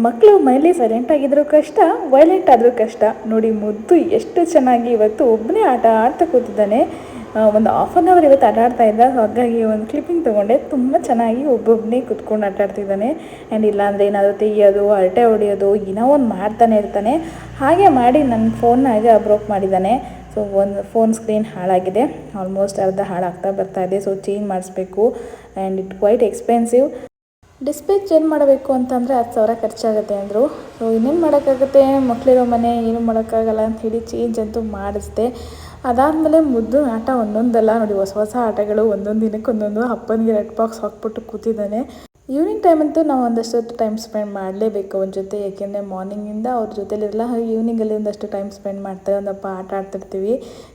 ಮಕ್ಕಳು ಮನೇಲಿ ಸೈಲೆಂಟ್ ಆಗಿದ್ರೂ ಕಷ್ಟ, ವೈಲೆಂಟ್ ಆದರೂ ಕಷ್ಟ. ನೋಡಿ ಮುದ್ದು ಎಷ್ಟು ಚೆನ್ನಾಗಿ ಇವತ್ತು ಒಬ್ಬನೇ ಆಟ ಆಡ್ತಾ ಕೂತಿದ್ದಾನೆ. ಒಂದು ಹಾಫ್ ಆನ್ ಅವರ್ ಇವತ್ತು ಆಟ ಆಡ್ತಾ ಇದ್ದ. ಹಾಗಾಗಿ ಒಂದು ಕ್ಲಿಪ್ಪಿಂಗ್ ತೊಗೊಂಡೆ. ತುಂಬ ಚೆನ್ನಾಗಿ ಒಬ್ಬೊಬ್ಬನೇ ಕುತ್ಕೊಂಡು ಆಟ ಆಡ್ತಿದ್ದಾನೆ. ಆ್ಯಂಡ್ ಇಲ್ಲಾಂದರೆ ಏನಾದರೂ ತೆಗಿಯೋದು, ಅರಟೆ ಹೊಡೆಯೋದು, ಏನೋ ಒಂದು ಮಾಡ್ತಾನೆ ಇರ್ತಾನೆ. ಹಾಗೆ ಮಾಡಿ ನನ್ನ ಫೋನ್ನಾಗೆ ಬ್ರೋಕ್ ಮಾಡಿದ್ದಾನೆ. ಸೊ ಒಂದು ಫೋನ್ ಸ್ಕ್ರೀನ್ ಹಾಳಾಗಿದೆ. ಆಲ್ಮೋಸ್ಟ್ ಅರ್ಧ ಹಾಳಾಗ್ತಾ ಬರ್ತಾ ಇದೆ. ಸೊ ಚೇಂಜ್ ಮಾಡಿಸ್ಬೇಕು. And it quite expensive. Display change ಮಾಡಬೇಕು ಅಂತಂದರೆ 10,000 ಖರ್ಚಾಗುತ್ತೆ ಅಂದರು. ಸೊ ಇನ್ನೇನು ಮಾಡೋಕ್ಕಾಗುತ್ತೆ, ಮಕ್ಕಳಿರೋ ಮನೆ, ಏನು ಮಾಡೋಕ್ಕಾಗಲ್ಲ ಅಂಥೇಳಿ ಚೇಂಜ್ ಅಂತೂ ಮಾಡಿಸ್ದೆ. ಅದಾದಮೇಲೆ ಮುದ್ದು ಆಟ ಒಂದೊಂದಲ್ಲ ನೋಡಿ, ಹೊಸ ಹೊಸ ಆಟಗಳು ಒಂದೊಂದು ದಿನಕ್ಕೆ ಒಂದೊಂದು. ಅಪ್ಪನಿಗೆ ರೆಡ್ ಬಾಕ್ಸ್ ಹಾಕ್ಬಿಟ್ಟು ಕೂತಿದ್ದಾನೆ. ಈವ್ನಿಂಗ್ ಟೈಮ್ ಅಂತೂ ನಾವು ಒಂದಷ್ಟು ಟೈಮ್ ಸ್ಪೆಂಡ್ ಮಾಡಲೇಬೇಕು ಅವ್ರ ಜೊತೆ. ಏಕೆಂದರೆ ಮಾರ್ನಿಂಗಿಂದ ಅವ್ರ ಜೊತೆಲಿರಲ್ಲ, ಹಾಗೆ ಈವ್ನಿಂಗಲ್ಲಿ ಒಂದಷ್ಟು ಟೈಮ್ ಸ್ಪೆಂಡ್ ಮಾಡ್ತಾರೆ. ಒಂದಪ್ಪ ಆಟ ಆಡ್ತಿರ್ತೀವಿ,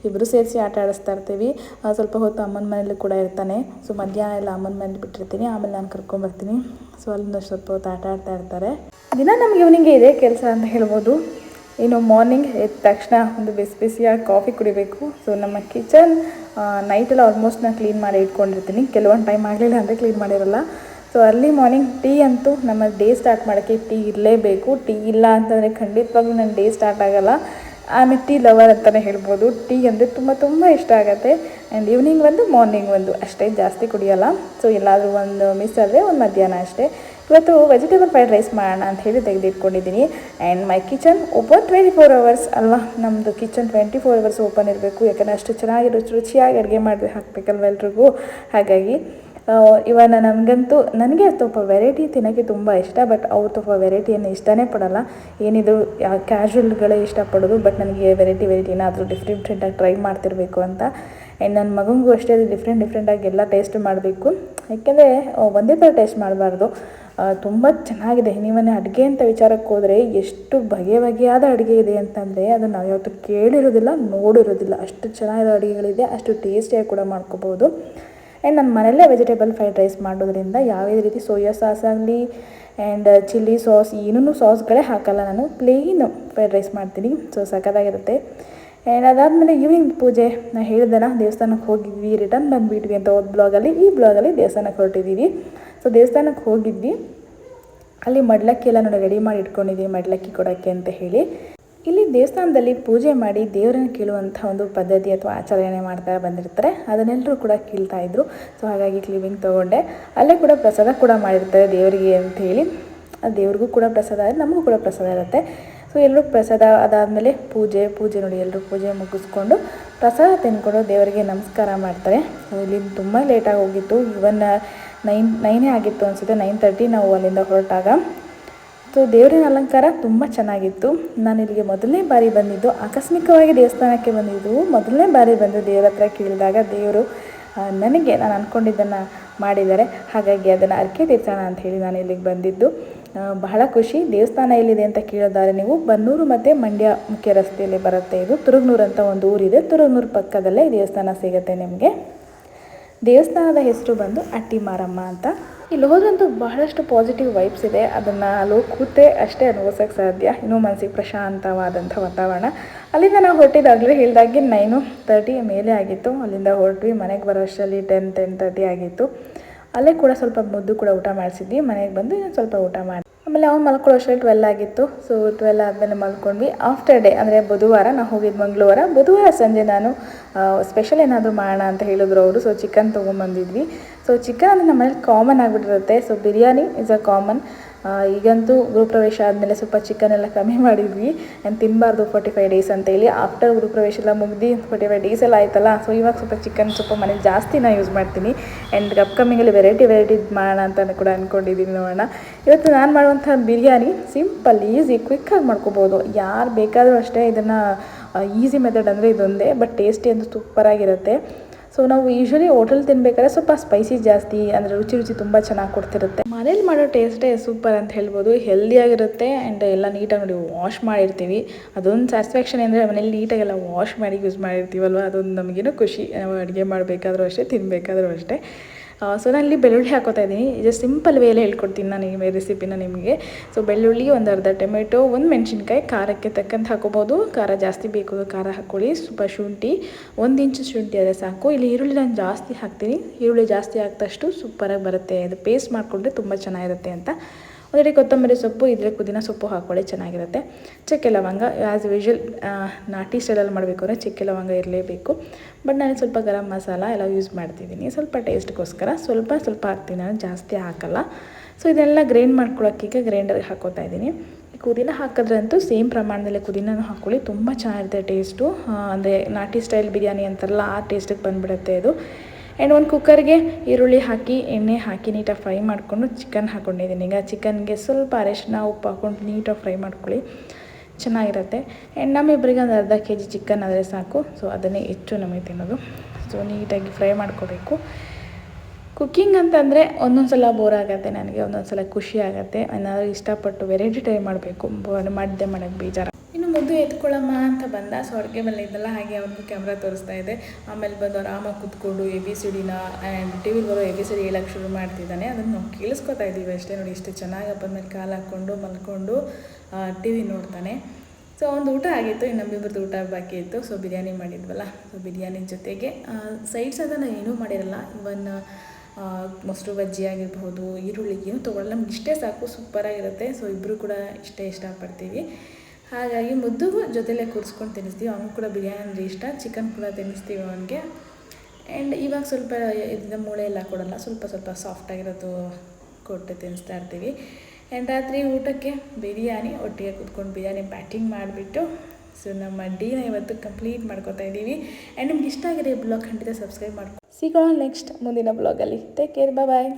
ಇಬ್ಬರು ಸೇರಿಸಿ ಆಟ ಆಡಿಸ್ತಾ ಇರ್ತೀವಿ. ಸ್ವಲ್ಪ ಹೊತ್ತು ಅಮ್ಮನ ಮನೇಲಿ ಕೂಡ ಇರ್ತಾನೆ. ಸೊ ಮಧ್ಯಾಹ್ನ ಎಲ್ಲ ಅಮ್ಮನ ಮನೇಲಿ ಬಿಟ್ಟಿರ್ತೀನಿ, ಆಮೇಲೆ ನಾನು ಕರ್ಕೊಂಬರ್ತೀನಿ. ಸೊ ಅಲ್ಲಿಂದ ಸ್ವಲ್ಪ ಹೊತ್ತು ಆಟ ಆಡ್ತಾ ಇರ್ತಾರೆ. ದಿನ ನಮ್ಗೆ ಈವ್ನಿಂಗ್ಗೆ ಇದೇ ಕೆಲಸ ಅಂತ ಹೇಳ್ಬೋದು. ಇನ್ನು ಮಾರ್ನಿಂಗ್ ಎದ್ದ ತಕ್ಷಣ ಒಂದು ಬಿಸಿ ಬಿಸಿಯಾಗಿ ಕಾಫಿ ಕುಡಿಬೇಕು. ಸೊ ನಮ್ಮ ಕಿಚನ್ ನೈಟೆಲ್ಲ ಆಲ್ಮೋಸ್ಟ್ ನಾನು ಕ್ಲೀನ್ ಮಾಡಿ ಇಟ್ಕೊಂಡಿರ್ತೀನಿ. ಕೆಲವೊಂದು ಟೈಮ್ ಆಗಲಿಲ್ಲ ಅಂದರೆ ಕ್ಲೀನ್ ಮಾಡಿರಲ್ಲ. ಸೊ ಅರ್ಲಿ ಮಾರ್ನಿಂಗ್ ಟೀ ಅಂತೂ ನಮ್ಮ ಡೇ ಸ್ಟಾರ್ಟ್ ಮಾಡೋಕ್ಕೆ ಟೀ ಇರಲೇಬೇಕು. ಟೀ ಇಲ್ಲ ಅಂತಂದರೆ ಖಂಡಿತವಾಗ್ಲೂ ನನ್ನ ಡೇ ಸ್ಟಾರ್ಟ್ ಆಗೋಲ್ಲ. ಆಮೇಲೆ ಟೀ ಲವರ್ ಅಂತಲೇ ಹೇಳ್ಬೋದು. ಟೀ ಅಂದರೆ ತುಂಬ ಇಷ್ಟ ಆಗುತ್ತೆ. ಆ್ಯಂಡ್ ಈವ್ನಿಂಗ್ ಒಂದು, ಮಾರ್ನಿಂಗ್ ಒಂದು, ಅಷ್ಟೇ, ಜಾಸ್ತಿ ಕುಡಿಯೋಲ್ಲ. ಸೊ ಎಲ್ಲಾದರೂ ಒಂದು ಮಿಸ್ ಆದರೆ ಒಂದು ಮಧ್ಯಾಹ್ನ ಅಷ್ಟೇ. ಇವತ್ತು ವೆಜಿಟೇಬಲ್ ಫ್ರೈಡ್ ರೈಸ್ ಮಾಡೋಣ ಅಂತ ಹೇಳಿ ತೆಗೆದಿಟ್ಕೊಂಡಿದ್ದೀನಿ. And my kitchen open 24 hours ಅಲ್ವಾ. ನಮ್ಮದು ಕಿಚನ್ 24 hours ಓಪನ್ ಇರಬೇಕು. ಯಾಕಂದರೆ ಅಷ್ಟು ಚೆನ್ನಾಗಿ ರುಚಿಯಾಗಿ ಅಡುಗೆ ಮಾಡಿ ಹಾಕಬೇಕಲ್ವ ಎಲ್ರಿಗೂ. ಹಾಗಾಗಿ ಇವನ್ನ ನನಗೆ ಸ್ವಲ್ಪ ವೆರೈಟಿ ತಿನ್ನೋಕ್ಕೆ ತುಂಬ ಇಷ್ಟ. ಬಟ್ ಅವ್ರು ಸ್ವಲ್ಪ ವೆರೈಟಿಯನ್ನು ಇಷ್ಟನೇ ಪಡೋಲ್ಲ. ಏನಿದು ಕ್ಯಾಶುವಲ್ಗಳೇ ಇಷ್ಟಪಡೋದು. ಬಟ್ ನನಗೆ ವೆರೈಟಿ ಏನಾದರೂ ಡಿಫ್ರೆಂಟಾಗಿ ಟ್ರೈ ಮಾಡ್ತಿರಬೇಕು ಅಂತ. ಆ್ಯಂಡ್ ನನ್ನ ಮಗನಿಗೂ ಅಷ್ಟೇ ಡಿಫ್ರೆಂಟಾಗಿ ಎಲ್ಲ ಟೇಸ್ಟ್ ಮಾಡಬೇಕು. ಯಾಕೆಂದರೆ ಒಂದೇ ಥರ ಟೇಸ್ಟ್ ಮಾಡಬಾರ್ದು. ತುಂಬ ಚೆನ್ನಾಗಿದೆ. ನೀವನ್ನೇ ಅಡುಗೆ ಅಂತ ವಿಚಾರಕ್ಕೆ ಹೋದರೆ ಎಷ್ಟು ಬಗೆಯಾದ ಅಡುಗೆ ಇದೆ ಅಂತಂದರೆ ಅದನ್ನು ನಾವು ಯಾವತ್ತೂ ಕೇಳಿರೋದಿಲ್ಲ, ನೋಡಿರೋದಿಲ್ಲ. ಅಷ್ಟು ಚೆನ್ನಾಗಿರೋ ಅಡುಗೆಗಳಿದೆ, ಅಷ್ಟು ಟೇಸ್ಟಿಯಾಗಿ ಕೂಡ ಮಾಡ್ಕೋಬೋದು. ಆ್ಯಂಡ್ ನನ್ನ ಮನೆಯಲ್ಲೇ ವೆಜಿಟೇಬಲ್ ಫ್ರೈಡ್ ರೈಸ್ ಮಾಡೋದ್ರಿಂದ ಯಾವುದೇ ರೀತಿ ಸೋಯಾ ಸಾಸ್ ಆಗಲಿ ಆ್ಯಂಡ್ ಚಿಲ್ಲಿ ಸಾಸ್, ಏನೂ ಸಾಸ್ಗಳೇ ಹಾಕಲ್ಲ. ನಾನು ಪ್ಲೇನ್ ಫ್ರೈಡ್ ರೈಸ್ ಮಾಡ್ತೀನಿ. ಸೊ ಸಖತ್ತಾಗಿರುತ್ತೆ. ಆ್ಯಂಡ್ ಅದಾದಮೇಲೆ ಈವ್ನಿಂಗ್ ಪೂಜೆ ನಾನು ಹೇಳಿದೆನ, ದೇವಸ್ಥಾನಕ್ಕೆ ಹೋಗಿದ್ವಿ, ರಿಟರ್ನ್ ಬಂದುಬಿಟ್ವಿ ಅಂತ ಒಂದು ಬ್ಲಾಗಲ್ಲಿ. ಈ ಬ್ಲಾಗಲ್ಲಿ ದೇವಸ್ಥಾನಕ್ಕೆ ಹೊರಟಿದ್ದೀವಿ. ಸೊ ದೇವಸ್ಥಾನಕ್ಕೆ ಹೋಗಿದ್ವಿ. ಅಲ್ಲಿ ಮಡ್ಲಕ್ಕಿ ಎಲ್ಲ ನೋಡಿ ರೆಡಿ ಮಾಡಿ ಇಟ್ಕೊಂಡಿದ್ದೀವಿ, ಮಡ್ಲಕ್ಕಿ ಕೊಡೋಕ್ಕೆ ಅಂತ ಹೇಳಿ. ಇಲ್ಲಿ ದೇವಸ್ಥಾನದಲ್ಲಿ ಪೂಜೆ ಮಾಡಿ ದೇವರನ್ನು ಕೇಳುವಂಥ ಒಂದು ಪದ್ಧತಿ ಅಥವಾ ಆಚರಣೆ ಮಾಡ್ತಾ ಬಂದಿರ್ತಾರೆ. ಅದನ್ನೆಲ್ಲರೂ ಕೂಡ ಕೇಳ್ತಾಯಿದ್ರು. ಸೊ ಹಾಗಾಗಿ ಕ್ಲೀವಿಂಗ್ ತೊಗೊಂಡೆ. ಅಲ್ಲೇ ಕೂಡ ಪ್ರಸಾದ ಕೂಡ ಮಾಡಿರ್ತಾರೆ ದೇವರಿಗೆ ಅಂಥೇಳಿ. ಅದು ದೇವ್ರಿಗೂ ಕೂಡ ಪ್ರಸಾದ, ನಮಗೂ ಕೂಡ ಪ್ರಸಾದ ಇರುತ್ತೆ. ಸೊ ಎಲ್ಲರೂ ಪ್ರಸಾದ ಅದಾದಮೇಲೆ ಪೂಜೆ ನೋಡಿ, ಎಲ್ಲರೂ ಪೂಜೆ ಮುಗಿಸ್ಕೊಂಡು ಪ್ರಸಾದ ತಿಂದ್ಕೊಂಡು ದೇವರಿಗೆ ನಮಸ್ಕಾರ ಮಾಡ್ತಾರೆ. ಸೊ ಇಲ್ಲಿ ತುಂಬ ಲೇಟಾಗಿ ಹೋಗಿತ್ತು. ಇವನ್ 9 ಆಗಿತ್ತು ಅನಿಸುತ್ತೆ, 9:30 ನಾವು ಅಲ್ಲಿಂದ ಹೊರಟಾಗ. ಸೊ ದೇವರಿನ ಅಲಂಕಾರ ತುಂಬ ಚೆನ್ನಾಗಿತ್ತು. ನಾನು ಇಲ್ಲಿಗೆ ಮೊದಲನೇ ಬಾರಿ ಬಂದಿದ್ದು, ಆಕಸ್ಮಿಕವಾಗಿ ದೇವಸ್ಥಾನಕ್ಕೆ ಬಂದಿದ್ದು. ಮೊದಲನೇ ಬಾರಿ ಬಂದು ದೇವರ ಹತ್ರ ಕೇಳಿದಾಗ ದೇವರು ನಾನು ಅಂದ್ಕೊಂಡಿದ್ದನ್ನು ಮಾಡಿದ್ದಾರೆ. ಹಾಗಾಗಿ ಅದನ್ನು ಅರ್ಕೆ ತೀರ್ಸೋಣ ಅಂತ ಹೇಳಿ ನಾನು ಇಲ್ಲಿಗೆ ಬಂದಿದ್ದು. ಬಹಳ ಖುಷಿ. ದೇವಸ್ಥಾನ ಎಲ್ಲಿದೆ ಅಂತ ಕೇಳಿದ್ದಾರೆ ನೀವು, ಬನ್ನೂರು ಮತ್ತು ಮಂಡ್ಯ ಮುಖ್ಯ ರಸ್ತೆಯಲ್ಲಿ ಬರುತ್ತೆ. ಇದು ತುರುಗ್ನೂರು ಅಂತ ಒಂದು ಊರಿದೆ. ತುರುಗ್ನೂರು ಪಕ್ಕದಲ್ಲೇ ಈ ದೇವಸ್ಥಾನ ಸಿಗುತ್ತೆ ನಿಮಗೆ. ದೇವಸ್ಥಾನದ ಹೆಸರು ಬಂದು ಅಟ್ಟಿ ಮಾರಮ್ಮ ಅಂತ. ಇಲ್ಲಿ ಹೋದ್ರಂತೂ ಬಹಳಷ್ಟು ಪಾಸಿಟಿವ್ ವೈಬ್ಸ್ ಇದೆ. ಅದನ್ನು ಅಲ್ಲಿ ಕೂತೆ ಅಷ್ಟೇ ಅನುಭವಿಸೋಕ್ಕೆ ಸಾಧ್ಯ. ಇನ್ನೂ ಮನಸ್ಸಿಗೆ ಪ್ರಶಾಂತವಾದಂಥ ವಾತಾವರಣ. ಅಲ್ಲಿಂದ ನಾವು ಹೊರಟಿದ್ದಾಗಲೇ ಹೇಳಿದಾಗೆ 9:30 ಮೇಲೆ ಆಗಿತ್ತು. ಅಲ್ಲಿಂದ ಹೊರಟ್ವಿ. ಮನೆಗೆ ಬರೋ ಅಷ್ಟರಲ್ಲಿ 10:30 ಆಗಿತ್ತು. ಅಲ್ಲೇ ಕೂಡ ಸ್ವಲ್ಪ ಮುದ್ದು ಕೂಡ ಊಟ ಮಾಡಿಸಿದ್ವಿ. ಮನೆಗೆ ಬಂದು ಇನ್ನೊಂದು ಸ್ವಲ್ಪ ಊಟ ಮಾಡಿ ಆಮೇಲೆ ಅವ್ನು ಮಲ್ಕೊಳ್ಳೋ ಅಷ್ಟರಲ್ಲಿ 12 ಆಗಿತ್ತು. ಸೊ 12 ಆದಮೇಲೆ ಮಲ್ಕೊಂಡ್ವಿ. ಆಫ್ಟರ್ ಡೇ ಅಂದರೆ ಬುಧವಾರ, ನಾವು ಹೋಗಿದ್ದು ಮಂಗಳವಾರ. ಬುಧವಾರ ಸಂಜೆ ನಾನು ಸ್ಪೆಷಲ್ ಏನಾದರೂ ಮಾಡೋಣ ಅಂತ ಹೇಳಿದ್ರು ಅವರು. ಸೊ ಚಿಕನ್ ತೊಗೊಂಬಂದಿದ್ವಿ. ಸೊ ಚಿಕನ್ ಅಂದರೆ ನಮ್ಮ ಮನೇಲಿ ಕಾಮನ್ ಆಗಿಬಿಟ್ಟಿರುತ್ತೆ. So biryani is a common. ಈಗಂತೂ ಗೃಹಪ್ರವೇಶ ಆದಮೇಲೆ ಸ್ವಲ್ಪ ಚಿಕನ್ ಎಲ್ಲ ಕಮ್ಮಿ ಮಾಡಿದ್ವಿ. ಆ್ಯಂಡ್ ತಿನ್ನಬಾರ್ದು 45 ಡೇಸ್ ಅಂತೇಳಿ. ಆಫ್ಟರ್ ಗೃಹಪ್ರವೇಶ ಎಲ್ಲ ಮುಗ್ದು 45 ಡೇಸ್ ಎಲ್ಲ ಆಯ್ತಲ್ಲ. ಸೊ ಇವಾಗ ಸ್ವಲ್ಪ ಚಿಕನ್ ಸ್ವಲ್ಪ ಮನೇಲಿ ಜಾಸ್ತಿ ನಾನು ಯೂಸ್ ಮಾಡ್ತೀನಿ. ಆ್ಯಂಡ್ ಅಪ್ಕಮಿಂಗಲ್ಲಿ ವೆರೈಟಿ ಮಾಡೋಣ ಅಂತ ಕೂಡ ಅಂದ್ಕೊಂಡಿದ್ದೀನಿ. ನೋಡೋಣ. ಇವತ್ತು ನಾನು ಮಾಡುವಂಥ ಬಿರಿಯಾನಿ ಸಿಂಪಲ್, ಈಸಿ, ಕ್ವಿಕ್ಕಾಗಿ ಮಾಡ್ಕೋಬೋದು. ಯಾರು ಬೇಕಾದರೂ ಅಷ್ಟೇ. ಇದನ್ನು ಈಸಿ ಮೆಥಡ್ ಅಂದರೆ ಇದೊಂದೇ. ಬಟ್ ಟೇಸ್ಟಿ ಅಂತೂ ಸೂಪರಾಗಿರುತ್ತೆ. ಸೊ ನಾವು ಯೂಶ್ವಲಿ ಹೋಟೆಲ್ ತಿನ್ಬೇಕಾದ್ರೆ ಸ್ವಲ್ಪ ಸ್ಪೈಸಿ ಜಾಸ್ತಿ, ಅಂದರೆ ರುಚಿ ತುಂಬ ಚೆನ್ನಾಗಿ ಕೊಡ್ತಿರುತ್ತೆ. ಮನೇಲಿ ಮಾಡೋ ಟೇಸ್ಟೇ ಸೂಪರ್ ಅಂತ ಹೇಳ್ಬೋದು. ಹೆಲ್ದಿಯಾಗಿರುತ್ತೆ. ಆ್ಯಂಡ್ ಎಲ್ಲ ನೀಟಾಗಿ ನೋಡಿ ವಾಶ್ ಮಾಡಿರ್ತೀವಿ. ಅದೊಂದು ಸ್ಯಾಟಿಸ್ಫ್ಯಾಕ್ಷನ್ ಅಂದರೆ ಮನೇಲಿ ನೀಟಾಗೆಲ್ಲ ವಾಶ್ ಮಾಡಿ ಯೂಸ್ ಮಾಡಿರ್ತೀವಲ್ವ, ಅದೊಂದು ನಮಗೇನೋ ಖುಷಿ. ನಾವು ಅಡುಗೆ ಮಾಡಬೇಕಾದ್ರೂ ಅಷ್ಟೇ, ತಿನ್ನಬೇಕಾದ್ರೂ ಅಷ್ಟೇ. ಸೊ ನಾನು ಇಲ್ಲಿ ಬೆಳ್ಳುಳ್ಳಿ ಹಾಕೋತಾ ಇದ್ದೀನಿ. ಜಸ್ಟ್ ಸಿಂಪಲ್ ವೇಲೆ ಹೇಳ್ಕೊಡ್ತೀನಿ ನಾನು ಈ ರೆಸಿಪಿನ ನಿಮಗೆ. ಸೊ ಬೆಳ್ಳುಳ್ಳಿ, ಒಂದು ಅರ್ಧ ಟೊಮೆಟೊ, ಒಂದು ಮೆಣಸಿನ್ಕಾಯಿ, ಖಾರಕ್ಕೆ ತಕ್ಕಂತ ಹಾಕೋಬೋದು. ಖಾರ ಜಾಸ್ತಿ ಬೇಕು ಖಾರ ಹಾಕ್ಕೊಳ್ಳಿ. ಸ್ವಲ್ಪ ಶುಂಠಿ, 1 ಇಂಚು ಶುಂಠಿ ಆದರೆ ಸಾಕು. ಇಲ್ಲಿ ಈರುಳ್ಳಿ ನಾನು ಜಾಸ್ತಿ ಹಾಕ್ತೀನಿ. ಈರುಳ್ಳಿ ಜಾಸ್ತಿ ಹಾಕಿದಷ್ಟು ಸೂಪರಾಗಿ ಬರುತ್ತೆ. ಅದು ಪೇಸ್ಟ್ ಮಾಡಿಕೊಂಡ್ರೆ ತುಂಬ ಚೆನ್ನಾಗಿರುತ್ತೆ ಅಂತ. ಒಂದೆಡೆ ಕೊತ್ತಂಬರಿ ಸೊಪ್ಪು, ಇದರಲ್ಲಿ ಪುದೀನ ಸೊಪ್ಪು ಹಾಕ್ಕೊಳ್ಳಿ, ಚೆನ್ನಾಗಿರುತ್ತೆ. ಚಕ್ಕೆ ಲವಂಗ ಆ್ಯಸ್ ಯೂಶುವಲ್ ನಾಟಿ ಸ್ಟೈಲಲ್ಲಿ ಮಾಡಬೇಕು ಅಂದರೆ ಚಕ್ಕೆ ಲವಂಗ ಇರಲೇಬೇಕು. ಬಟ್ ನಾನು ಸ್ವಲ್ಪ ಗರಂ ಮಸಾಲ ಎಲ್ಲ ಯೂಸ್ ಮಾಡ್ತಿದ್ದೀನಿ, ಸ್ವಲ್ಪ ಟೇಸ್ಟ್ಗೋಸ್ಕರ ಸ್ವಲ್ಪ ಹಾಕ್ತೀನಿ, ನಾನು ಜಾಸ್ತಿ ಹಾಕಲ್ಲ. ಸೊ ಇದೆಲ್ಲ ಗ್ರೈಂಡ್ ಮಾಡ್ಕೊಳ್ಳೋಕ್ಕೀಗ ಗ್ರೈಂಡರ್ಗೆ ಹಾಕೋತಾ ಇದ್ದೀನಿ. ಪುದೀನ ಹಾಕಿದ್ರಂತೂ ಸೇಮ್ ಪ್ರಮಾಣದಲ್ಲಿ ಪುದೀನೂ ಹಾಕ್ಕೊಳ್ಳಿ, ತುಂಬ ಚೆನ್ನಾಗಿರುತ್ತೆ ಟೇಸ್ಟು. ಅಂದರೆ ನಾಟಿ ಸ್ಟೈಲ್ ಬಿರಿಯಾನಿ ಅಂತಾರಲ್ಲ ಆ ಟೇಸ್ಟಿಗೆ ಬಂದುಬಿಡುತ್ತೆ ಇದು. ಆ್ಯಂಡ್ ಒಂದು ಕುಕ್ಕರ್ಗೆ ಈರುಳ್ಳಿ ಹಾಕಿ ಎಣ್ಣೆ ಹಾಕಿ ನೀಟಾಗಿ ಫ್ರೈ ಮಾಡಿಕೊಂಡು ಚಿಕನ್ ಹಾಕ್ಕೊಂಡಿದ್ದೀನಿ. ಈಗ ಚಿಕನ್ಗೆ ಸ್ವಲ್ಪ ಅರಿಶಿನ ಉಪ್ಪು ಹಾಕ್ಕೊಂಡು ನೀಟಾಗಿ ಫ್ರೈ ಮಾಡ್ಕೊಳ್ಳಿ, ಚೆನ್ನಾಗಿರುತ್ತೆ. ಆ್ಯಂಡ್ ನಮ್ಮಿಬ್ಬರಿಗೆ ಒಂದು ಅರ್ಧ ಕೆಜಿ ಚಿಕನ್ ಆದರೆ ಸಾಕು. ಸೊ ಅದನ್ನೇ ಹೆಚ್ಚು ನಮಗೆ ತಿನ್ನೋದು. ಸೊ ನೀಟಾಗಿ ಫ್ರೈ ಮಾಡ್ಕೋಬೇಕು. ಕುಕ್ಕಿಂಗ್ ಅಂತಂದರೆ ಒಂದೊಂದು ಸಲ ಬೋರ್ ಆಗುತ್ತೆ ನನಗೆ, ಒಂದೊಂದು ಸಲ ಖುಷಿ ಆಗುತ್ತೆ. ಏನಾದರೂ ಇಷ್ಟಪಟ್ಟು ವೆರೈಟಿ ಟ್ರೈ ಮಾಡಬೇಕು, ಮಾಡದೆ ಮಾಡೋಕ್ಕೆ ಬೇಜಾರು. ಇನ್ನು ಮುದ್ದು ಎತ್ಕೊಳ್ಳಮ್ಮ ಅಂತ ಬಂದ. ಸೊ ಅಡುಗೆ ಮೇಲೆ ಇದ್ದಲ್ಲ, ಹಾಗೆ ಅವ್ನಿಗೆ ಕ್ಯಾಮ್ರಾ ತೋರಿಸ್ತಾ ಇದೆ. ಆಮೇಲೆ ಬಂದು ಆರಾಮಾಗಿ ಕೂತ್ಕೊಂಡು ABCD ಆ್ಯಂಡ್ ಟಿ ವಿಲಿ ಬರೋ ABCD ಹೇಳೋಕ್ಕೆ ಶುರು ಮಾಡ್ತಿದ್ದಾನೆ. ಅದನ್ನು ನಾವು ಕೇಳಿಸ್ಕೊತಾ ಇದ್ದೀವಿ ಅಷ್ಟೇ. ನೋಡಿ ಇಷ್ಟು ಚೆನ್ನಾಗಿ ಹಬ್ಬದ ಮೇಲೆ ಕಾಲು ಹಾಕ್ಕೊಂಡು ಮಲ್ಕೊಂಡು TV ನೋಡ್ತಾನೆ. ಸೊ ಒಂದು ಊಟ ಆಗಿತ್ತು, ಇನ್ನು ನಮ್ಮಿಬ್ಬರದ್ದು ಊಟ ಬಾಕಿ ಇತ್ತು. ಸೊ ಬಿರಿಯಾನಿ ಮಾಡಿದ್ವಲ್ಲ, ಸೊ ಬಿರಿಯಾನಿ ಜೊತೆಗೆ ಸೈಡ್ಸ್ ಅದನ್ನು ಏನೂ ಮಾಡಿರಲ್ಲ. ಇವನ್ ಮೊಸರು ಬಜ್ಜಿ ಆಗಿರ್ಬೋದು, ಈರುಳ್ಳಿ ಏನೂ ತೊಗೊಳ್ಳಲ್ಲ, ನಮ್ಗೆ ಇಷ್ಟೇ ಸಾಕು, ಸೂಪರಾಗಿರುತ್ತೆ. ಸೊ ಇಬ್ಬರು ಕೂಡ ಇಷ್ಟಪಡ್ತೀವಿ. ಹಾಗಾಗಿ ಮುದ್ದುಗೂ ಜೊತೆಲೇ ಕೂರಿಸ್ಕೊಂಡು ತಿನ್ನಿಸ್ತೀವಿ. ಅವನಿಗೆ ಕೂಡ ಬಿರಿಯಾನಿ ಅಂದರೆ ಇಷ್ಟ, ಚಿಕನ್ ಕೂಡ ತಿನ್ನಿಸ್ತೀವಿ ಅವನಿಗೆ. ಆ್ಯಂಡ್ ಇವಾಗ ಸ್ವಲ್ಪ ಇದರಿಂದ ಮೂಳೆ ಎಲ್ಲ ಕೊಡಲ್ಲ, ಸ್ವಲ್ಪ ಸಾಫ್ಟಾಗಿರೋದು ಕೊಟ್ಟು ತಿನ್ನಿಸ್ತಾ ಇರ್ತೀವಿ. ಆ್ಯಂಡ್ ರಾತ್ರಿ ಊಟಕ್ಕೆ ಬಿರಿಯಾನಿ, ಒಟ್ಟಿಗೆ ಕೂತ್ಕೊಂಡು ಬಿರಿಯಾನಿ ಬ್ಯಾಟಿಂಗ್ ಮಾಡಿಬಿಟ್ಟು ಸೊ ನಮ್ಮ ಡೀನ ಇವತ್ತು ಕಂಪ್ಲೀಟ್ ಮಾಡ್ಕೊತಾ ಇದ್ದೀವಿ. ಆ್ಯಂಡ್ ನಿಮ್ಗೆ ಇಷ್ಟ ಆಗಿದೆ ಈ ಬ್ಲಾಗ್ ಖಂಡಿತ ಸಬ್ಸ್ಕ್ರೈಬ್ ಮಾಡ್ಕೊಂಡು ಸಿಗೋಣ ನೆಕ್ಸ್ಟ್ ಮುಂದಿನ ಬ್ಲಾಗಲ್ಲಿ. ಟೇಕ್ ಕೇರ್, ಬಾಯ್.